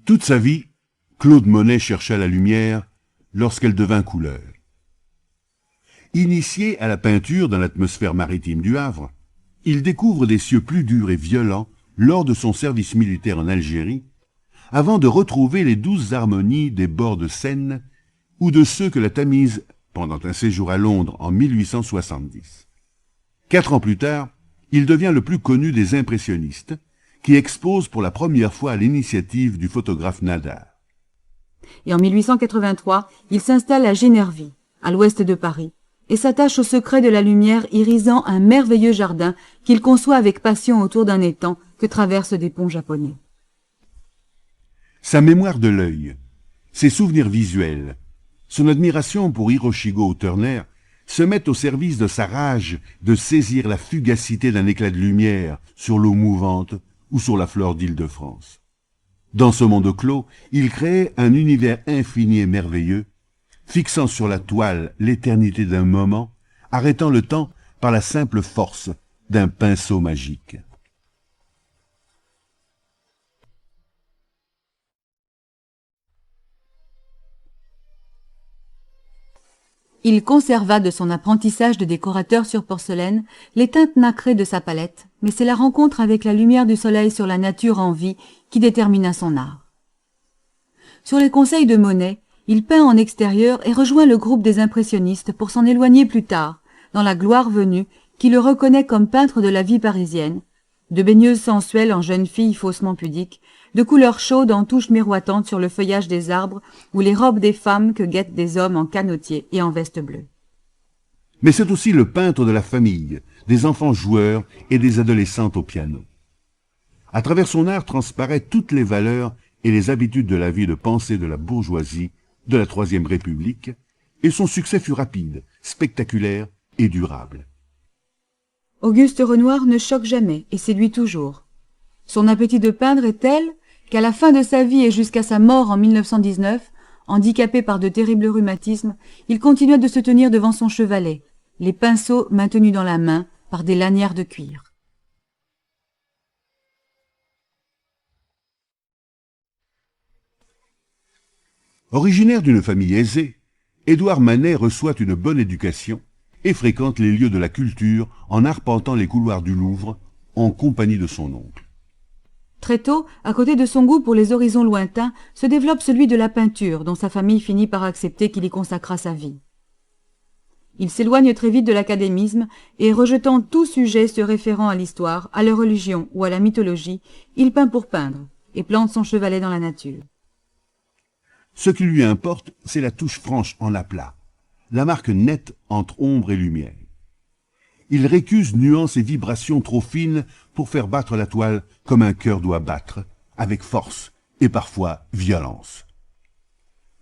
Toute sa vie, Claude Monet chercha la lumière lorsqu'elle devint couleur. Initié à la peinture dans l'atmosphère maritime du Havre, il découvre des cieux plus durs et violents lors de son service militaire en Algérie, avant de retrouver les douces harmonies des bords de Seine ou de ceux que la Tamise pendant un séjour à Londres en 1870. 4 ans plus tard, il devient le plus connu des impressionnistes, qui expose pour la première fois à l'initiative du photographe Nadar. Et en 1883, il s'installe à Génervy, à l'ouest de Paris, et s'attache au secret de la lumière irisant un merveilleux jardin qu'il conçoit avec passion autour d'un étang que traversent des ponts japonais. Sa mémoire de l'œil, ses souvenirs visuels, son admiration pour Hiroshige Turner se mettent au service de sa rage de saisir la fugacité d'un éclat de lumière sur l'eau mouvante ou sur la flore d'Île-de-France. Dans ce monde clos, il crée un univers infini et merveilleux, fixant sur la toile l'éternité d'un moment, arrêtant le temps par la simple force d'un pinceau magique. Il conserva de son apprentissage de décorateur sur porcelaine les teintes nacrées de sa palette, mais c'est la rencontre avec la lumière du soleil sur la nature en vie qui détermina son art. Sur les conseils de Monet, il peint en extérieur et rejoint le groupe des impressionnistes pour s'en éloigner plus tard, dans la gloire venue, qui le reconnaît comme peintre de la vie parisienne, de baigneuses sensuelles en jeune fille faussement pudique, de couleurs chaudes en touches miroitantes sur le feuillage des arbres ou les robes des femmes que guettent des hommes en canotier et en veste bleue. Mais c'est aussi le peintre de la famille, des enfants joueurs et des adolescentes au piano. À travers son art transparaissent toutes les valeurs et les habitudes de la vie de pensée de la bourgeoisie de la Troisième République, et son succès fut rapide, spectaculaire et durable. Auguste Renoir ne choque jamais et séduit toujours. Son appétit de peindre est tel qu'à la fin de sa vie et jusqu'à sa mort en 1919, handicapé par de terribles rhumatismes, il continua de se tenir devant son chevalet, les pinceaux maintenus dans la main par des lanières de cuir. Originaire d'une famille aisée, Édouard Manet reçoit une bonne éducation et fréquente les lieux de la culture en arpentant les couloirs du Louvre en compagnie de son oncle. Très tôt, à côté de son goût pour les horizons lointains, se développe celui de la peinture, dont sa famille finit par accepter qu'il y consacra sa vie. Il s'éloigne très vite de l'académisme et, rejetant tout sujet se référant à l'histoire, à la religion ou à la mythologie, il peint pour peindre et plante son chevalet dans la nature. Ce qui lui importe, c'est la touche franche en aplat, la marque nette entre ombre et lumière. Il récuse nuances et vibrations trop fines pour faire battre la toile comme un cœur doit battre, avec force et parfois violence.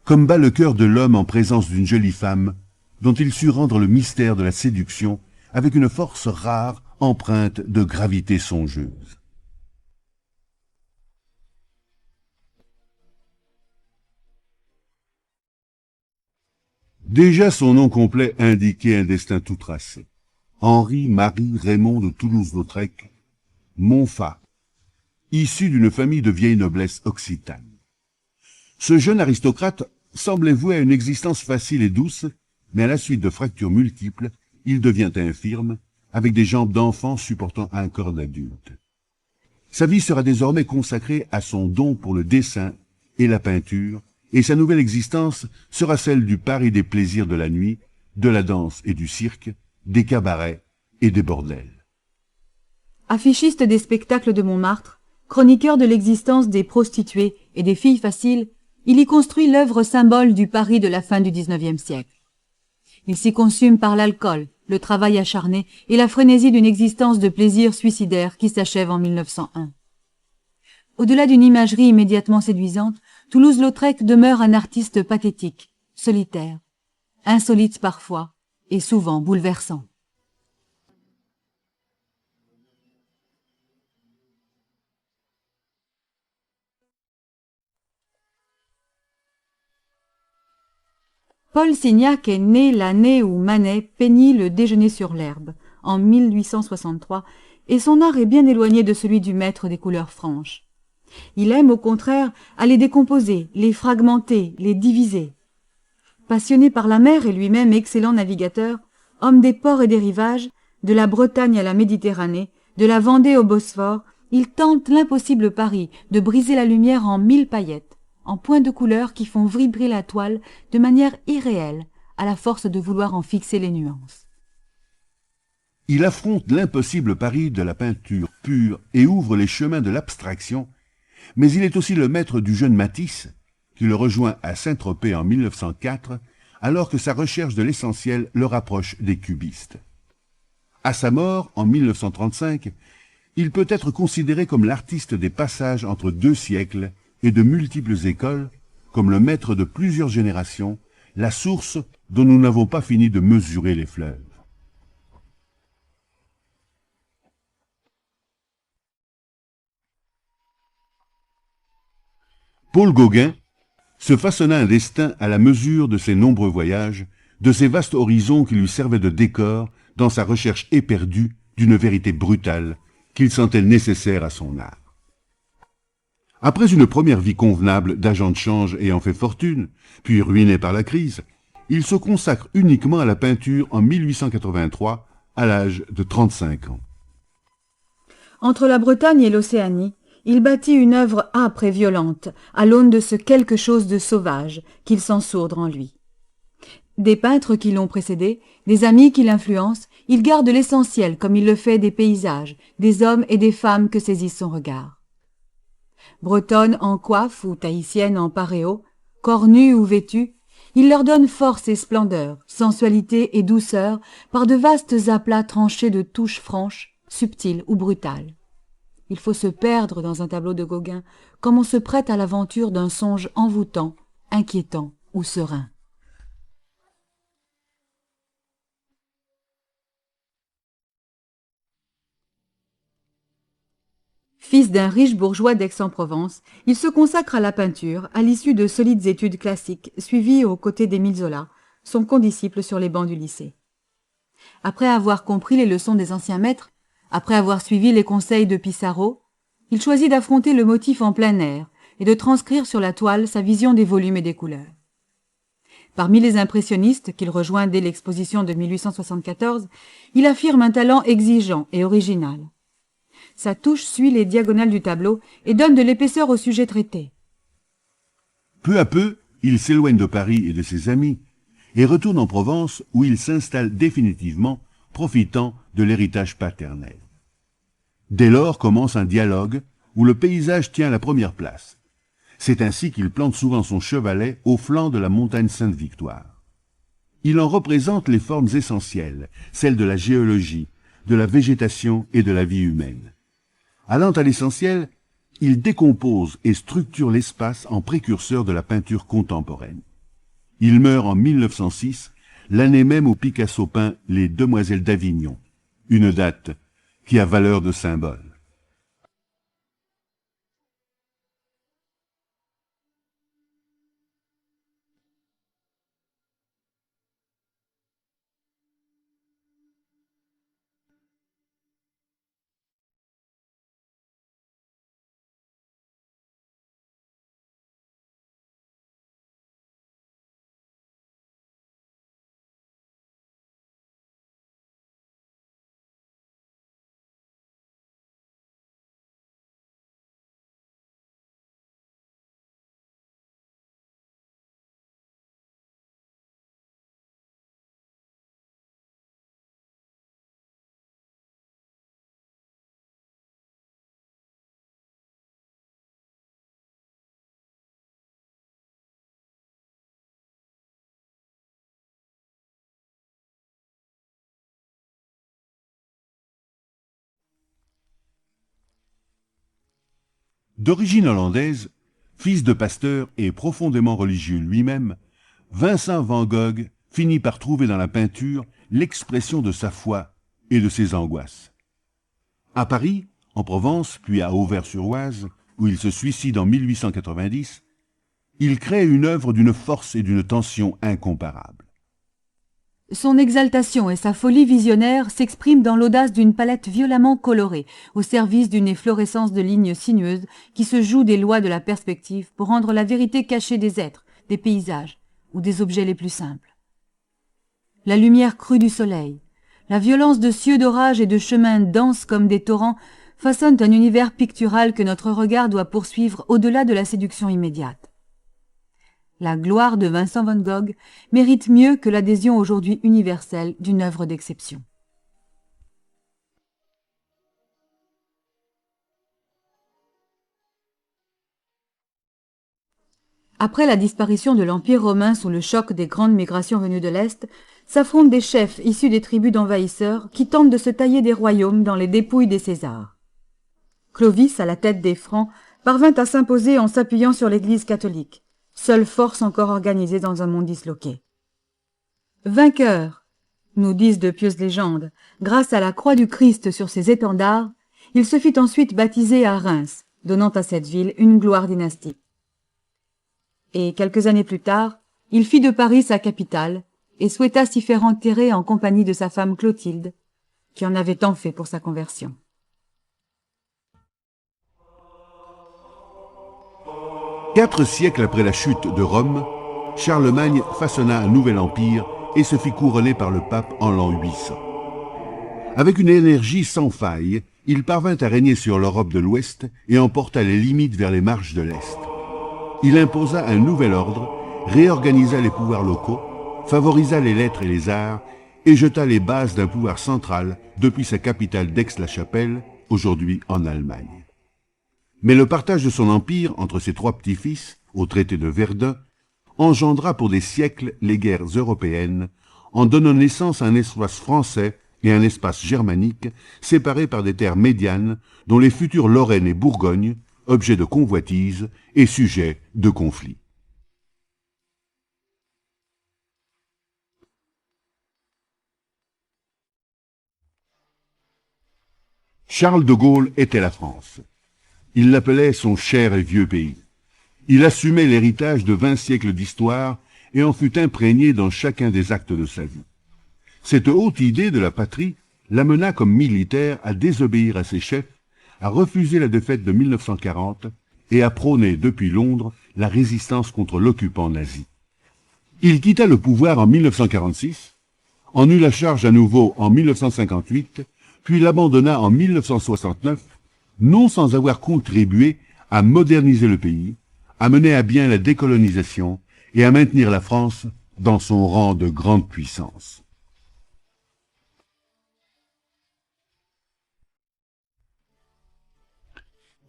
Comme bat le cœur de l'homme en présence d'une jolie femme, dont il sut rendre le mystère de la séduction avec une force rare empreinte de gravité songeuse. Déjà son nom complet indiquait un destin tout tracé. Henri-Marie Raymond de Toulouse-Lautrec, Montfat, issu d'une famille de vieille noblesse occitane. Ce jeune aristocrate semblait voué à une existence facile et douce, mais à la suite de fractures multiples, il devient infirme, avec des jambes d'enfant supportant un corps d'adulte. Sa vie sera désormais consacrée à son don pour le dessin et la peinture, et sa nouvelle existence sera celle du Paris des plaisirs de la nuit, de la danse et du cirque, des cabarets et des bordels. Affichiste des spectacles de Montmartre, chroniqueur de l'existence des prostituées et des filles faciles, il y construit l'œuvre symbole du Paris de la fin du XIXe siècle. Il s'y consume par l'alcool, le travail acharné et la frénésie d'une existence de plaisir suicidaire qui s'achève en 1901. Au-delà d'une imagerie immédiatement séduisante, Toulouse-Lautrec demeure un artiste pathétique, solitaire, insolite parfois et souvent bouleversant. Paul Signac est né l'année où Manet peignit Le Déjeuner sur l'herbe, en 1863, et son art est bien éloigné de celui du maître des couleurs franches. Il aime au contraire à les décomposer, les fragmenter, les diviser. Passionné par la mer et lui-même excellent navigateur, homme des ports et des rivages, de la Bretagne à la Méditerranée, de la Vendée au Bosphore, il tente l'impossible pari de briser la lumière en 1000 paillettes, en points de couleur qui font vibrer la toile de manière irréelle, à la force de vouloir en fixer les nuances. Il affronte l'impossible pari de la peinture pure et ouvre les chemins de l'abstraction, mais il est aussi le maître du jeune Matisse, qui le rejoint à Saint-Tropez en 1904, alors que sa recherche de l'essentiel le rapproche des cubistes. À sa mort, en 1935, il peut être considéré comme l'artiste des passages entre deux siècles et de multiples écoles, comme le maître de plusieurs générations, la source dont nous n'avons pas fini de mesurer les fleuves. Paul Gauguin se façonna un destin à la mesure de ses nombreux voyages, de ces vastes horizons qui lui servaient de décor dans sa recherche éperdue d'une vérité brutale qu'il sentait nécessaire à son art. Après une première vie convenable d'agent de change ayant fait fortune, puis ruiné par la crise, il se consacre uniquement à la peinture en 1883, à l'âge de 35 ans. Entre la Bretagne et l'Océanie, il bâtit une œuvre âpre et violente, à l'aune de ce quelque chose de sauvage qu'il sent sourdre en lui. Des peintres qui l'ont précédé, des amis qui l'influencent, il garde l'essentiel comme il le fait des paysages, des hommes et des femmes que saisissent son regard. Bretonne en coiffe ou tahitienne en paréo, corps nu ou vêtu, il leur donne force et splendeur, sensualité et douceur par de vastes aplats tranchés de touches franches, subtiles ou brutales. Il faut se perdre dans un tableau de Gauguin comme on se prête à l'aventure d'un songe envoûtant, inquiétant ou serein. Fils d'un riche bourgeois d'Aix-en-Provence, il se consacre à la peinture à l'issue de solides études classiques suivies aux côtés d'Émile Zola, son condisciple sur les bancs du lycée. Après avoir compris les leçons des anciens maîtres, après avoir suivi les conseils de Pissarro, il choisit d'affronter le motif en plein air et de transcrire sur la toile sa vision des volumes et des couleurs. Parmi les impressionnistes qu'il rejoint dès l'exposition de 1874, il affirme un talent exigeant et original. Sa touche suit les diagonales du tableau et donne de l'épaisseur au sujet traité. Peu à peu, il s'éloigne de Paris et de ses amis et retourne en Provence où il s'installe définitivement, profitant de l'héritage paternel. Dès lors commence un dialogue où le paysage tient la première place. C'est ainsi qu'il plante souvent son chevalet au flanc de la montagne Sainte-Victoire. Il en représente les formes essentielles, celles de la géologie, de la végétation et de la vie humaine. Allant à l'essentiel, il décompose et structure l'espace en précurseur de la peinture contemporaine. Il meurt en 1906, l'année même où Picasso peint Les Demoiselles d'Avignon, une date qui a valeur de symbole. D'origine hollandaise, fils de pasteur et profondément religieux lui-même, Vincent van Gogh finit par trouver dans la peinture l'expression de sa foi et de ses angoisses. À Paris, en Provence, puis à Auvers-sur-Oise, où il se suicide en 1890, il crée une œuvre d'une force et d'une tension incomparables. Son exaltation et sa folie visionnaire s'expriment dans l'audace d'une palette violemment colorée, au service d'une efflorescence de lignes sinueuses qui se jouent des lois de la perspective pour rendre la vérité cachée des êtres, des paysages ou des objets les plus simples. La lumière crue du soleil, la violence de cieux d'orage et de chemins denses comme des torrents façonnent un univers pictural que notre regard doit poursuivre au-delà de la séduction immédiate. La gloire de Vincent van Gogh mérite mieux que l'adhésion aujourd'hui universelle d'une œuvre d'exception. Après la disparition de l'Empire romain sous le choc des grandes migrations venues de l'Est, s'affrontent des chefs issus des tribus d'envahisseurs qui tentent de se tailler des royaumes dans les dépouilles des Césars. Clovis, à la tête des Francs, parvint à s'imposer en s'appuyant sur l'Église catholique, seule force encore organisée dans un monde disloqué. Vainqueur, nous disent de pieuses légendes, grâce à la croix du Christ sur ses étendards, il se fit ensuite baptiser à Reims, donnant à cette ville une gloire dynastique. Et quelques années plus tard, il fit de Paris sa capitale et souhaita s'y faire enterrer en compagnie de sa femme Clotilde, qui en avait tant fait pour sa conversion. Quatre siècles après la chute de Rome, Charlemagne façonna un nouvel empire et se fit couronner par le pape en l'an 800. Avec une énergie sans faille, il parvint à régner sur l'Europe de l'Ouest et emporta les limites vers les marches de l'Est. Il imposa un nouvel ordre, réorganisa les pouvoirs locaux, favorisa les lettres et les arts et jeta les bases d'un pouvoir central depuis sa capitale d'Aix-la-Chapelle, aujourd'hui en Allemagne. Mais le partage de son empire entre ses trois petits-fils, au traité de Verdun, engendra pour des siècles les guerres européennes, en donnant naissance à un espace français et un espace germanique séparés par des terres médianes dont les futures Lorraine et Bourgogne, objets de convoitise et sujets de conflit. Charles de Gaulle était la France. Il l'appelait son cher et vieux pays. Il assumait l'héritage de 20 siècles d'histoire et en fut imprégné dans chacun des actes de sa vie. Cette haute idée de la patrie l'amena comme militaire à désobéir à ses chefs, à refuser la défaite de 1940 et à prôner depuis Londres la résistance contre l'occupant nazi. Il quitta le pouvoir en 1946, en eut la charge à nouveau en 1958, puis l'abandonna en 1969, non sans avoir contribué à moderniser le pays, à mener à bien la décolonisation et à maintenir la France dans son rang de grande puissance.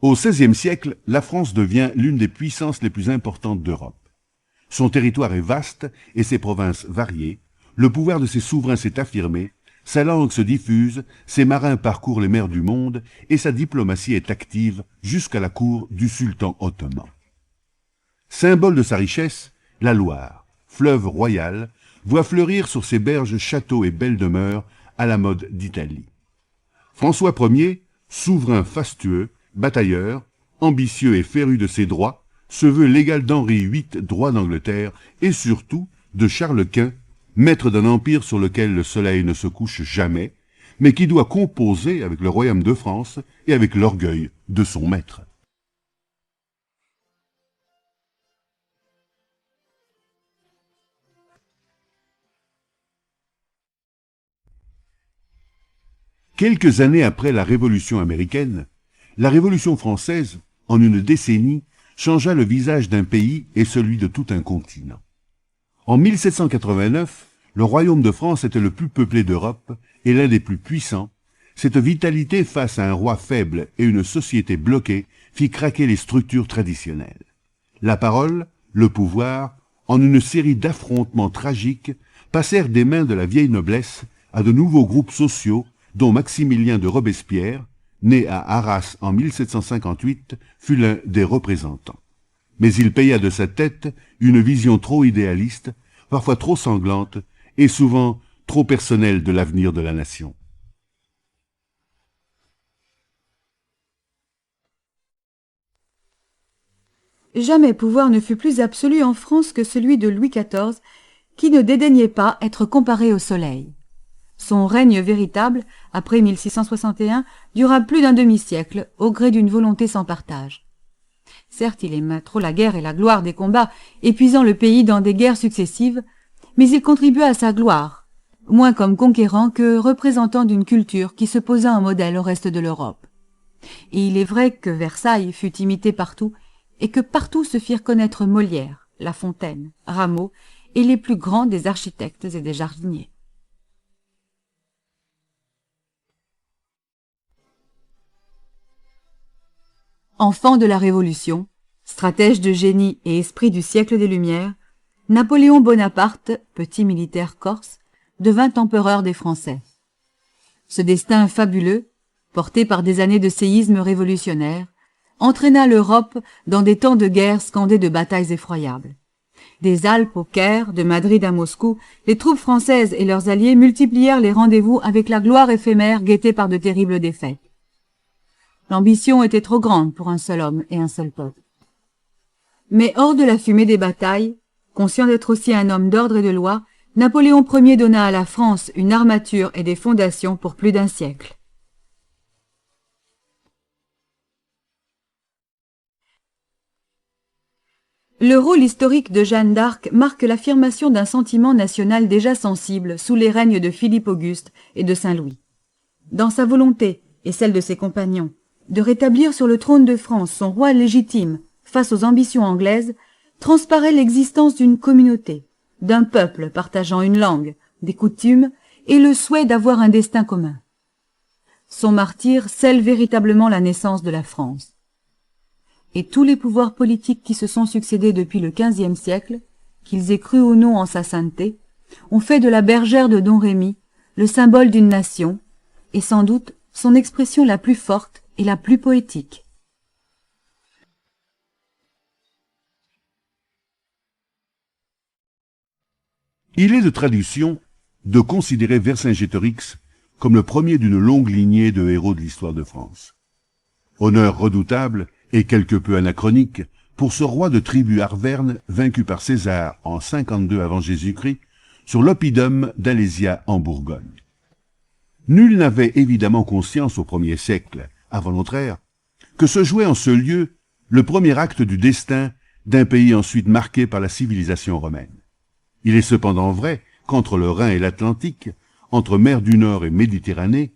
Au XVIe siècle, la France devient l'une des puissances les plus importantes d'Europe. Son territoire est vaste et ses provinces variées, le pouvoir de ses souverains s'est affirmé, sa langue se diffuse, ses marins parcourent les mers du monde et sa diplomatie est active jusqu'à la cour du sultan ottoman. Symbole de sa richesse, la Loire, fleuve royal, voit fleurir sur ses berges châteaux et belles demeures à la mode d'Italie. François Ier, souverain fastueux, batailleur, ambitieux et féru de ses droits, se veut l'égal d'Henri VIII, roi d'Angleterre, et surtout de Charles Quint, maître d'un empire sur lequel le soleil ne se couche jamais, mais qui doit composer avec le royaume de France et avec l'orgueil de son maître. Quelques années après la Révolution américaine, la Révolution française, en une décennie, changea le visage d'un pays et celui de tout un continent. En 1789, le royaume de France était le plus peuplé d'Europe et l'un des plus puissants. Cette vitalité face à un roi faible et une société bloquée fit craquer les structures traditionnelles. La parole, le pouvoir, en une série d'affrontements tragiques, passèrent des mains de la vieille noblesse à de nouveaux groupes sociaux dont Maximilien de Robespierre, né à Arras en 1758, fut l'un des représentants. Mais il paya de sa tête une vision trop idéaliste, parfois trop sanglante, et souvent trop personnelle de l'avenir de la nation. Jamais pouvoir ne fut plus absolu en France que celui de Louis XIV, qui ne dédaignait pas être comparé au soleil. Son règne véritable, après 1661, dura plus d'un demi-siècle, au gré d'une volonté sans partage. Certes, il aima trop la guerre et la gloire des combats, épuisant le pays dans des guerres successives, mais il contribua à sa gloire, moins comme conquérant que représentant d'une culture qui se posa en modèle au reste de l'Europe. Et il est vrai que Versailles fut imité partout, et que partout se firent connaître Molière, La Fontaine, Rameau, et les plus grands des architectes et des jardiniers. Enfant de la Révolution, stratège de génie et esprit du siècle des Lumières, Napoléon Bonaparte, petit militaire corse, devint empereur des Français. Ce destin fabuleux, porté par des années de séisme révolutionnaire, entraîna l'Europe dans des temps de guerre scandés de batailles effroyables. Des Alpes au Caire, de Madrid à Moscou, les troupes françaises et leurs alliés multiplièrent les rendez-vous avec la gloire éphémère guettée par de terribles défaites. L'ambition était trop grande pour un seul homme et un seul peuple. Mais hors de la fumée des batailles, conscient d'être aussi un homme d'ordre et de loi, Napoléon Ier donna à la France une armature et des fondations pour plus d'un siècle. Le rôle historique de Jeanne d'Arc marque l'affirmation d'un sentiment national déjà sensible sous les règnes de Philippe Auguste et de Saint-Louis. Dans sa volonté, et celle de ses compagnons, de rétablir sur le trône de France son roi légitime face aux ambitions anglaises, transparaît l'existence d'une communauté, d'un peuple partageant une langue, des coutumes et le souhait d'avoir un destin commun. Son martyre scelle véritablement la naissance de la France. Et tous les pouvoirs politiques qui se sont succédés depuis le XVe siècle, qu'ils aient cru ou non en sa sainteté, ont fait de la bergère de Don Rémy le symbole d'une nation, et sans doute son expression la plus forte et la plus poétique. Il est de tradition de considérer Vercingétorix comme le premier d'une longue lignée de héros de l'histoire de France. Honneur redoutable et quelque peu anachronique pour ce roi de tribu arverne vaincu par César en 52 avant Jésus-Christ sur l'oppidum d'Alésia en Bourgogne. Nul n'avait évidemment conscience au 1er siècle, avant notre ère, que se jouait en ce lieu le premier acte du destin d'un pays ensuite marqué par la civilisation romaine. Il est cependant vrai qu'entre le Rhin et l'Atlantique, entre mer du Nord et Méditerranée,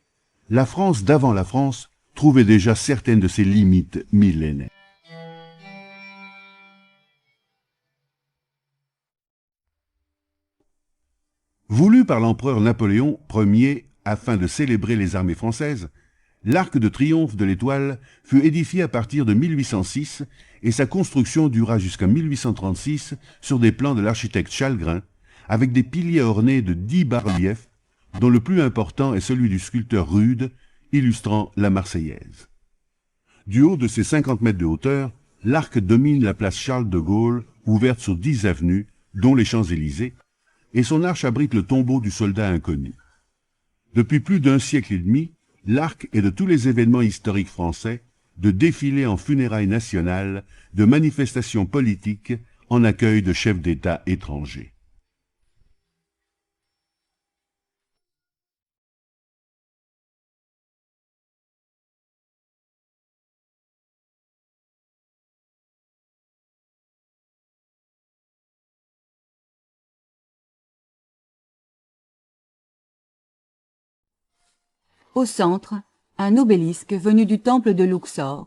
la France d'avant la France trouvait déjà certaines de ses limites millénaires. Voulu par l'empereur Napoléon Ier afin de célébrer les armées françaises, l'arc de triomphe de l'Étoile fut édifié à partir de 1806 et sa construction dura jusqu'à 1836 sur des plans de l'architecte Chalgrin, avec des piliers ornés de 10 bas-reliefs, dont le plus important est celui du sculpteur Rude, illustrant la Marseillaise. Du haut de ses 50 mètres de hauteur, l'arc domine la place Charles de Gaulle, ouverte sur 10 avenues, dont les Champs-Élysées, et son arche abrite le tombeau du soldat inconnu. Depuis plus d'un siècle et demi, l'arc est de tous les événements historiques français, de défilés en funérailles nationales, de manifestations politiques en accueil de chefs d'État étrangers. Au centre, un obélisque venu du temple de Luxor,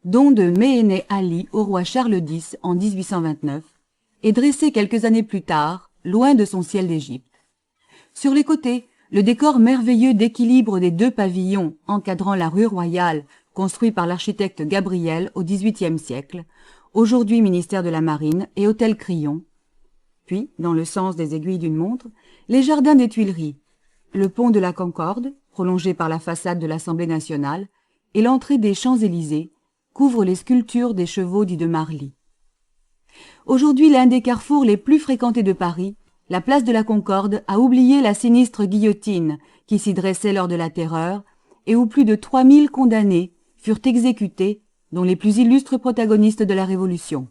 don de Méhéné Ali au roi Charles X en 1829, et dressé quelques années plus tard, loin de son ciel d'Égypte. Sur les côtés, le décor merveilleux d'équilibre des 2 pavillons encadrant la rue royale, construit par l'architecte Gabriel au XVIIIe siècle, aujourd'hui ministère de la Marine et hôtel Crillon. Puis, dans le sens des aiguilles d'une montre, les jardins des Tuileries, le pont de la Concorde, prolongé par la façade de l'Assemblée nationale, et l'entrée des Champs-Élysées, couvrent les sculptures des chevaux dits de Marly. Aujourd'hui l'un des carrefours les plus fréquentés de Paris, la place de la Concorde a oublié la sinistre guillotine qui s'y dressait lors de la Terreur et où plus de 3000 condamnés furent exécutés, dont les plus illustres protagonistes de la Révolution,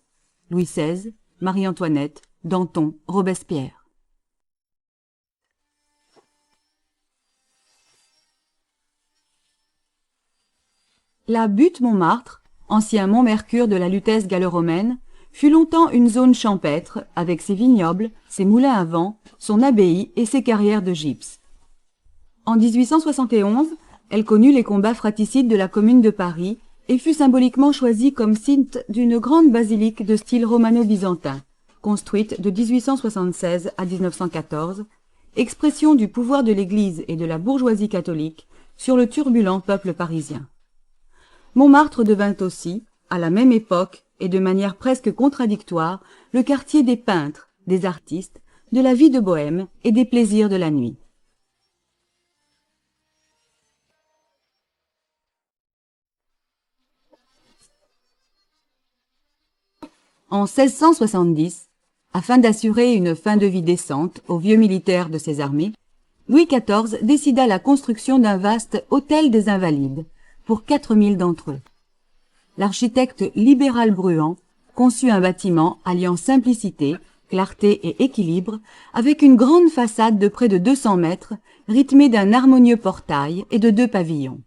Louis XVI, Marie-Antoinette Danton, Robespierre. La butte Montmartre, ancien Mont-Mercure de la Lutèce gallo-romaine, fut longtemps une zone champêtre avec ses vignobles, ses moulins à vent, son abbaye et ses carrières de gypse. En 1871, elle connut les combats fratricides de la Commune de Paris et fut symboliquement choisie comme site d'une grande basilique de style romano-byzantin, construite de 1876 à 1914, expression du pouvoir de l'Église et de la bourgeoisie catholique sur le turbulent peuple parisien. Montmartre devint aussi, à la même époque et de manière presque contradictoire, le quartier des peintres, des artistes, de la vie de bohème et des plaisirs de la nuit. En 1670, afin d'assurer une fin de vie décente aux vieux militaires de ses armées, Louis XIV décida la construction d'un vaste hôtel des Invalides, pour 4000 d'entre eux. L'architecte libéral Bruant conçut un bâtiment alliant simplicité, clarté et équilibre, avec une grande façade de près de 200 mètres, rythmée d'un harmonieux portail et de 2 pavillons.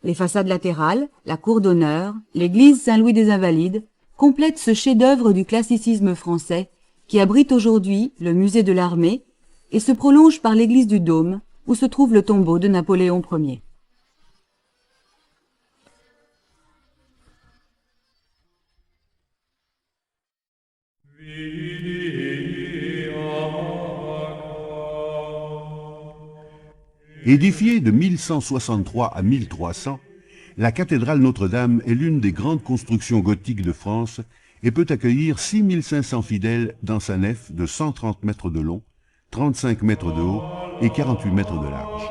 Les façades latérales, la cour d'honneur, l'église Saint-Louis des Invalides, complètent ce chef-d'œuvre du classicisme français qui abrite aujourd'hui le musée de l'armée et se prolonge par l'église du Dôme, où se trouve le tombeau de Napoléon Ier. Édifiée de 1163 à 1300, la cathédrale Notre-Dame est l'une des grandes constructions gothiques de France et peut accueillir 6500 fidèles dans sa nef de 130 mètres de long, 35 mètres de haut et 48 mètres de large.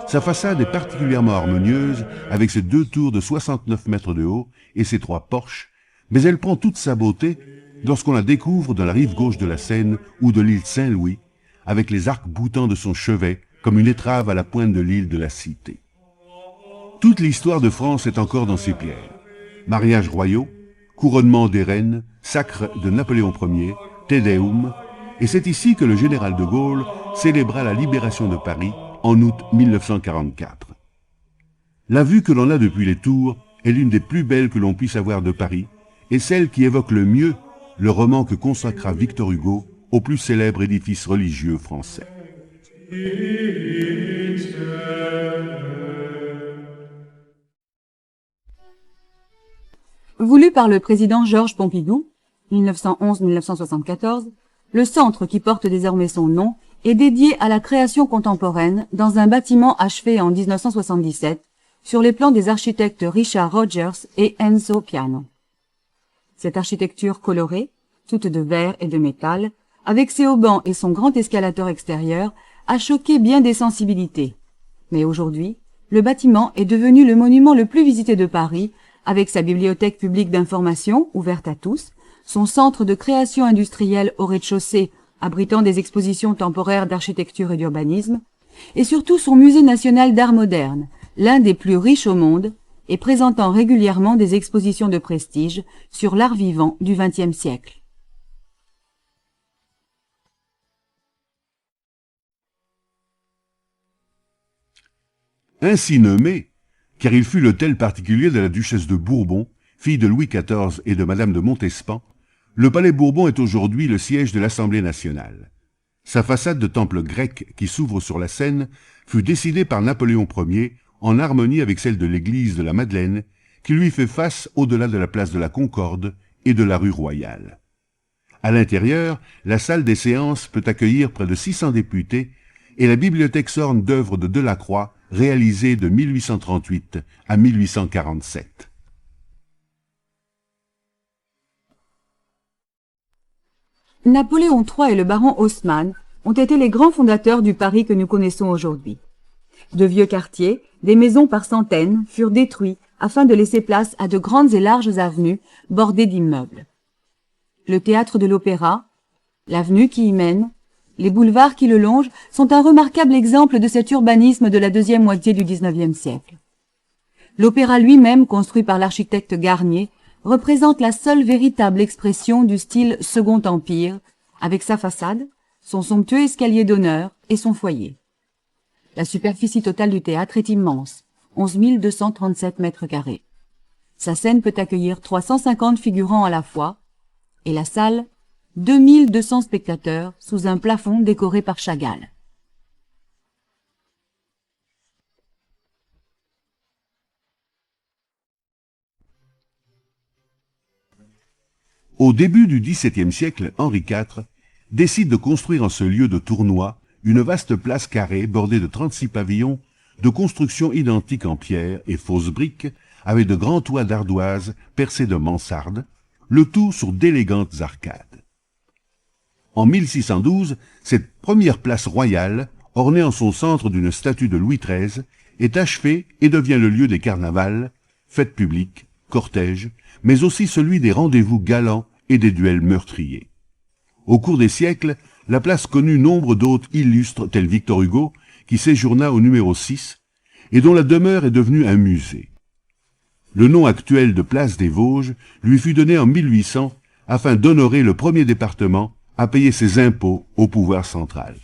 Sa façade est particulièrement harmonieuse avec ses 2 tours de 69 mètres de haut et ses 3 porches, mais elle prend toute sa beauté lorsqu'on la découvre de la rive gauche de la Seine ou de l'île Saint-Louis, avec les arcs-boutants de son chevet comme une étrave à la pointe de l'île de la Cité. Toute l'histoire de France est encore dans ces pierres. Mariages royaux, couronnement des reines, sacre de Napoléon Ier, Te Deum, et c'est ici que le général de Gaulle célébra la libération de Paris en août 1944. La vue que l'on a depuis les tours est l'une des plus belles que l'on puisse avoir de Paris, et celle qui évoque le mieux le roman que consacra Victor Hugo au plus célèbre édifice religieux français. Voulu par le président Georges Pompidou, 1911-1974, le centre qui porte désormais son nom est dédié à la création contemporaine dans un bâtiment achevé en 1977 sur les plans des architectes Richard Rogers et Enzo Piano. Cette architecture colorée, toute de verre et de métal, avec ses haubans et son grand escalator extérieur, a choqué bien des sensibilités. Mais aujourd'hui, le bâtiment est devenu le monument le plus visité de Paris, avec sa bibliothèque publique d'information, ouverte à tous, son centre de création industrielle au rez-de-chaussée, abritant des expositions temporaires d'architecture et d'urbanisme, et surtout son musée national d'art moderne, l'un des plus riches au monde, et présentant régulièrement des expositions de prestige sur l'art vivant du XXe siècle. Ainsi nommé, car il fut l'hôtel particulier de la duchesse de Bourbon, fille de Louis XIV et de Madame de Montespan, le palais Bourbon est aujourd'hui le siège de l'Assemblée nationale. Sa façade de temple grec qui s'ouvre sur la Seine fut décidée par Napoléon Ier en harmonie avec celle de l'église de la Madeleine, qui lui fait face au-delà de la place de la Concorde et de la rue Royale. À l'intérieur, la salle des séances peut accueillir près de 600 députés et la bibliothèque s'orne d'œuvres de Delacroix réalisées de 1838 à 1847. Napoléon III et le baron Haussmann ont été les grands fondateurs du Paris que nous connaissons aujourd'hui. De vieux quartiers, des maisons par centaines furent détruits afin de laisser place à de grandes et larges avenues bordées d'immeubles. Le théâtre de l'Opéra, l'avenue qui y mène, les boulevards qui le longent sont un remarquable exemple de cet urbanisme de la deuxième moitié du XIXe siècle. L'Opéra lui-même, construit par l'architecte Garnier, représente la seule véritable expression du style Second Empire, avec sa façade, son somptueux escalier d'honneur et son foyer. La superficie totale du théâtre est immense, 11 237 mètres carrés. Sa scène peut accueillir 350 figurants à la fois, et la salle, 2200 spectateurs sous un plafond décoré par Chagall. Au début du XVIIe siècle, Henri IV décide de construire en ce lieu de tournoi une vaste place carrée bordée de 36 pavillons de construction identique en pierre et fausses briques, avec de grands toits d'ardoise percés de mansardes, le tout sur d'élégantes arcades. En 1612, cette première place royale, ornée en son centre d'une statue de Louis XIII, est achevée et devient le lieu des carnavals, fêtes publiques, cortèges, mais aussi celui des rendez-vous galants et des duels meurtriers. Au cours des siècles, la place connut nombre d'hôtes illustres tels Victor Hugo, qui séjourna au numéro 6, et dont la demeure est devenue un musée. Le nom actuel de place des Vosges lui fut donné en 1800 afin d'honorer le premier département à payer ses impôts au pouvoir central.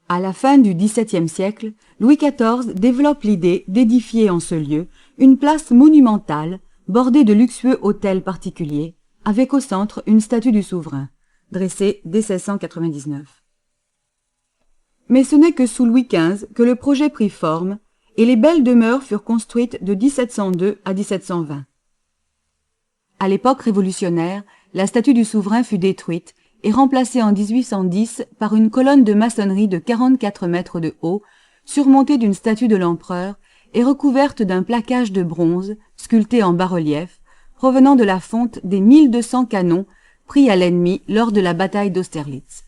À la fin du XVIIe siècle, Louis XIV développe l'idée d'édifier en ce lieu une place monumentale bordée de luxueux hôtels particuliers, avec au centre une statue du souverain, dressée dès 1699. Mais ce n'est que sous Louis XV que le projet prit forme et les belles demeures furent construites de 1702 à 1720. À l'époque révolutionnaire, la statue du souverain fut détruite et remplacée en 1810 par une colonne de maçonnerie de 44 mètres de haut, surmontée d'une statue de l'empereur et recouverte d'un plaquage de bronze sculpté en bas-relief, provenant de la fonte des 1200 canons pris à l'ennemi lors de la bataille d'Austerlitz.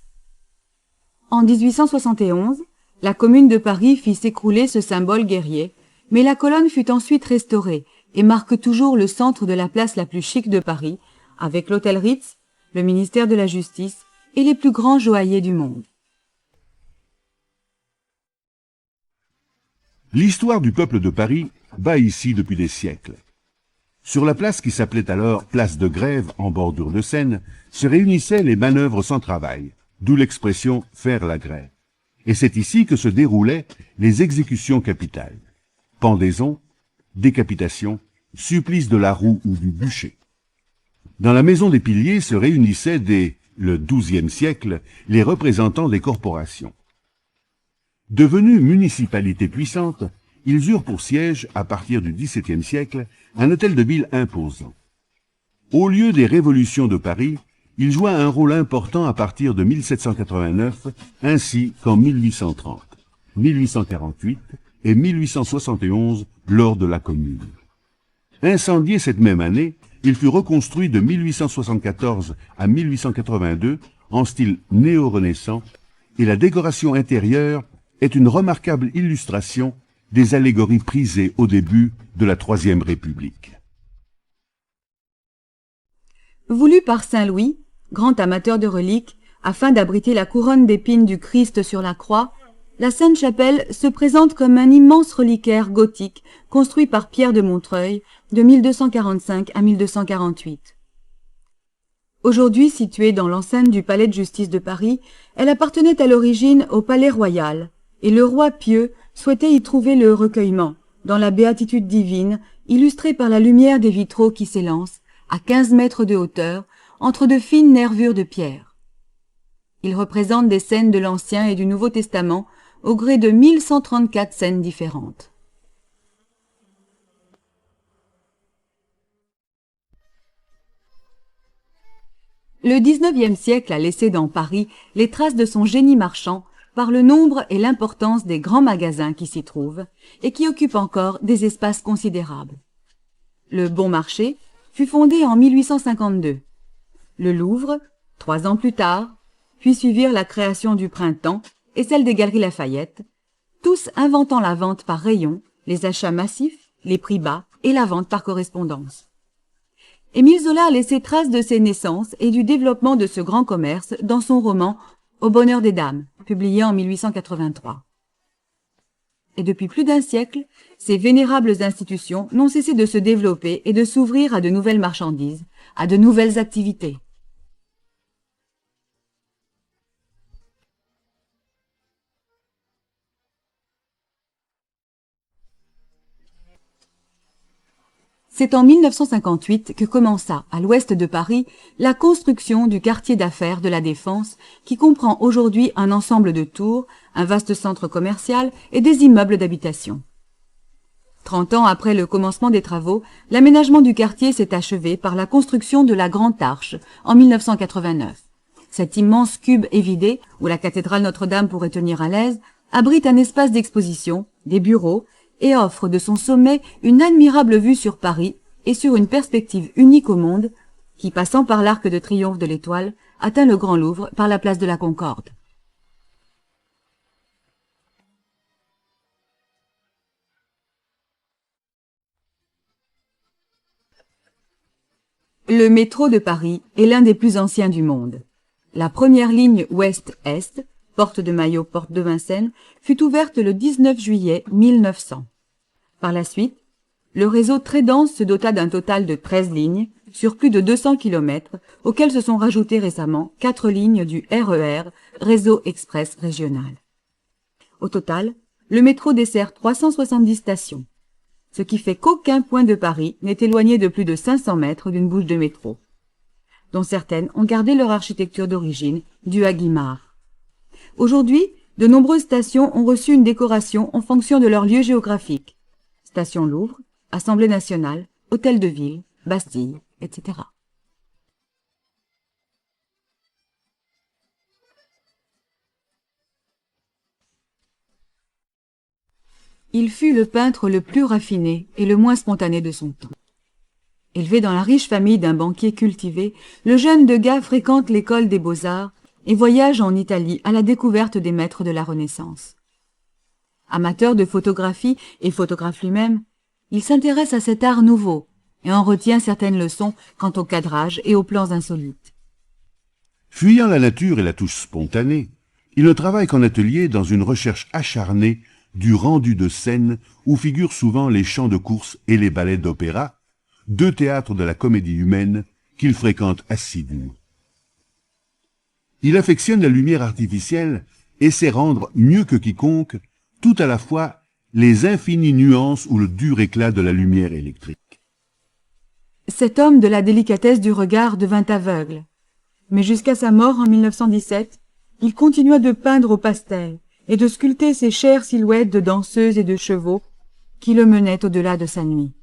En 1871, la Commune de Paris fit s'écrouler ce symbole guerrier, mais la colonne fut ensuite restaurée et marque toujours le centre de la place la plus chic de Paris, avec l'hôtel Ritz, le ministère de la Justice et les plus grands joailliers du monde. L'histoire du peuple de Paris bat ici depuis des siècles. Sur la place qui s'appelait alors place de Grève en bordure de Seine, se réunissaient les manœuvres sans travail, d'où l'expression « faire la grève ». Et c'est ici que se déroulaient les exécutions capitales. Pendaison, décapitation, supplice de la roue ou du bûcher. Dans la maison des piliers se réunissaient dès le XIIe siècle les représentants des corporations. Devenus municipalités puissantes, ils eurent pour siège, à partir du XVIIe siècle, un hôtel de ville imposant. Au lieu des révolutions de Paris, il joua un rôle important à partir de 1789, ainsi qu'en 1830, 1848 et 1871 lors de la Commune. Incendié cette même année, il fut reconstruit de 1874 à 1882 en style néo-renaissant et la décoration intérieure est une remarquable illustration des allégories prisées au début de la Troisième République. Voulu par Saint Louis, grand amateur de reliques, afin d'abriter la couronne d'épines du Christ sur la croix, la Sainte-Chapelle se présente comme un immense reliquaire gothique construit par Pierre de Montreuil de 1245 à 1248. Aujourd'hui située dans l'enceinte du Palais de justice de Paris, elle appartenait à l'origine au Palais royal, et le roi Pieux souhaitait y trouver le recueillement, dans la béatitude divine, illustrée par la lumière des vitraux qui s'élancent, à 15 mètres de hauteur, entre de fines nervures de pierre. Il représente des scènes de l'Ancien et du Nouveau Testament, au gré de 1134 scènes différentes. Le XIXe siècle a laissé dans Paris les traces de son génie marchand par le nombre et l'importance des grands magasins qui s'y trouvent et qui occupent encore des espaces considérables. Le Bon Marché fut fondé en 1852. Le Louvre, 3 ans plus tard, puis suivirent la création du Printemps et celle des Galeries Lafayette, tous inventant la vente par rayon, les achats massifs, les prix bas et la vente par correspondance. Émile Zola a laissé trace de ses naissances et du développement de ce grand commerce dans son roman Au bonheur des dames, publié en 1883. et depuis plus d'un siècle, ces vénérables institutions n'ont cessé de se développer et de s'ouvrir à de nouvelles marchandises, à de nouvelles activités. C'est en 1958 que commença, à l'ouest de Paris, la construction du quartier d'affaires de la Défense, qui comprend aujourd'hui un ensemble de tours, un vaste centre commercial et des immeubles d'habitation. 30 ans après le commencement des travaux, l'aménagement du quartier s'est achevé par la construction de la Grande Arche en 1989. Cet immense cube évidé, où la cathédrale Notre-Dame pourrait tenir à l'aise, abrite un espace d'exposition, des bureaux, et offre de son sommet une admirable vue sur Paris et sur une perspective unique au monde qui, passant par l'arc de triomphe de l'Étoile, atteint le Grand Louvre par la place de la Concorde. Le métro de Paris est l'un des plus anciens du monde. La première ligne ouest-est, porte de Maillot, porte de Vincennes, fut ouverte le 19 juillet 1900. Par la suite, le réseau très dense se dota d'un total de 13 lignes sur plus de 200 km, auxquelles se sont rajoutées récemment 4 lignes du RER, Réseau Express Régional. Au total, le métro dessert 370 stations, ce qui fait qu'aucun point de Paris n'est éloigné de plus de 500 mètres d'une bouche de métro, dont certaines ont gardé leur architecture d'origine, due à Guimard. Aujourd'hui, de nombreuses stations ont reçu une décoration en fonction de leur lieu géographique. Station Louvre, Assemblée nationale, Hôtel de Ville, Bastille, etc. Il fut le peintre le plus raffiné et le moins spontané de son temps. Élevé dans la riche famille d'un banquier cultivé, le jeune Degas fréquente l'école des beaux-arts et voyage en Italie à la découverte des maîtres de la Renaissance. Amateur de photographie et photographe lui-même, il s'intéresse à cet art nouveau et en retient certaines leçons quant au cadrage et aux plans insolites. Fuyant la nature et la touche spontanée, il ne travaille qu'en atelier dans une recherche acharnée du rendu de scène où figurent souvent les chants de course et les ballets d'opéra, deux théâtres de la comédie humaine qu'il fréquente assidûment. Il affectionne la lumière artificielle et sait rendre mieux que quiconque tout à la fois les infinies nuances ou le dur éclat de la lumière électrique. Cet homme de la délicatesse du regard devint aveugle, mais jusqu'à sa mort en 1917, il continua de peindre au pastel et de sculpter ces chères silhouettes de danseuses et de chevaux qui le menaient au-delà de sa nuit.